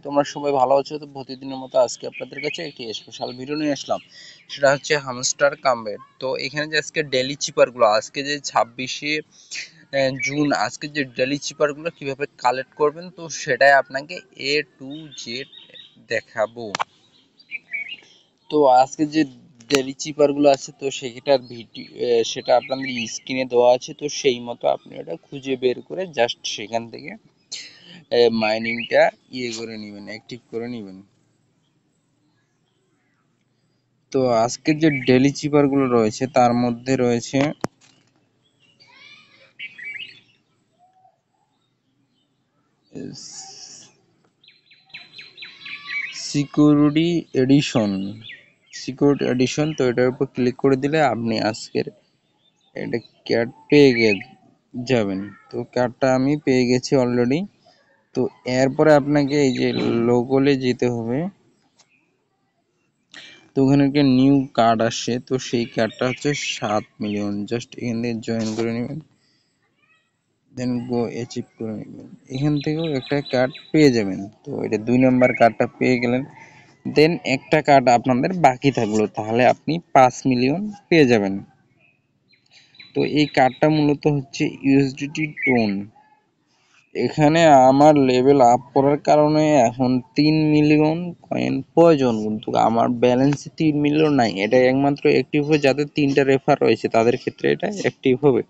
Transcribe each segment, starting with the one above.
তোমরা সবাই ভালো আছো। তো প্রতিদিনের মতো আজকে আপনাদের কাছে একটি স্পেশাল ভিডিও নিয়ে আসলাম। সেটা হচ্ছে হামস্টার কামবেট। তো এখানে যে আজকে ডেলি চিপারগুলো, আজকে যে 26শে জুন, আজকে যে ডেলি চিপারগুলো কিভাবে কালেক্ট করবেন, তো সেটাই আপনাকে এ টু জেড দেখাবো। তো আজকে যে ডেলি চিপারগুলো আছে, তো সেটার ভিডিও সেটা আপনাদের স্ক্রিনে দেওয়া আছে। তো সেই মতো আপনি ওটা খুঁজে বের করে জাস্ট সেখান থেকে মাইনিংটা করে নেবেন, অ্যাক্টিভ করে নেবেন। তো আজকের যে ডেলি চিপার গুলো রয়েছে তার মধ্যে রয়েছে সিকিউরিটি এডিশন। তো এটার উপর ক্লিক করে দিলে আপনি আজকের এটা কার্ড পেয়ে যাবেন। তো কার্ডটা আমি পেয়ে গেছি অলরেডি। তো এরপরে আপনাকে এই যে লোগোলে যেতে হবে। তো ওখানে একটা নিউ কার্ড আসে, তো সেই কার্ডটা হচ্ছে 7 মিলিয়ন। জাস্ট এখান থেকে জয়েন করে নেবেন, দেন গো অ্যাচিভ করে নেবেন। এখান থেকেও একটা কার্ড পেয়ে যাবেন। তো এটা 2 নাম্বার কার্ডটা পেয়ে গেলেন। দেন একটা কার্ড আপনাদের বাকি থাকলো, তাহলে আপনি 5 মিলিয়ন পেয়ে যাবেন। তো এই কার্ডটা মূলত হচ্ছে ইউএসডিটি টোন। এখানে আমার লেভেল আপ করার কারণে এখন 3 মিলিয়ন কয়েন প্রয়োজন, কিন্তু আমার ব্যালেন্সে 3 মিলিয়ন নাই। এটা একমাত্র অ্যাক্টিভ হবে যাদের 3টা রেফার রয়েছে, তাদের ক্ষেত্রে এটা অ্যাক্টিভ হবে।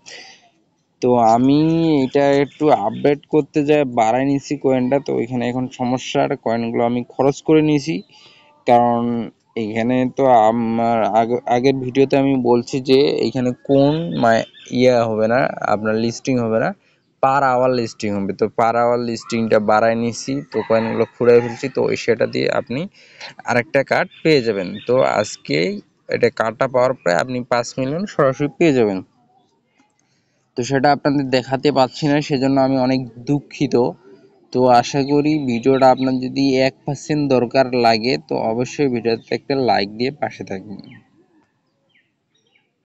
তো আমি এটা একটু আপডেট করতে যাই বাড়াই নিছি কয়েনটা। তো এখানে এখন সমস্যার কয়েনগুলো আমি খরচ করে নিয়েছি, কারণ এখানে তো আমার আগের ভিডিওতে আমি বলছি যে এখানে কোন হবে না, আপনার লিস্টিং হবে না, পার আওয়ার লিস্টিং হবে। তো পার আওয়ার লিস্টিংটা বাড়াই নিছি, তো কয়েনগুলো ফুরাই ফেলছি। তো সেটা দিয়ে আপনি আরেকটা কার্ড পেয়ে যাবেন। তো আজকেই এটা কার্ডটা পাওয়ার পরে আপনি 5 মিলিয়ন সরাসরি পেয়ে যাবেন। তো সেটা আপনাদের দেখাতে পাচ্ছি না, সেজন্য আমি অনেক দুঃখিত। তো আশা করি ভিডিওটা আপনার যদি 1% দরকার লাগে, তো অবশ্যই ভিডিওতে একটা লাইক দিয়ে পাশে থাকবেন।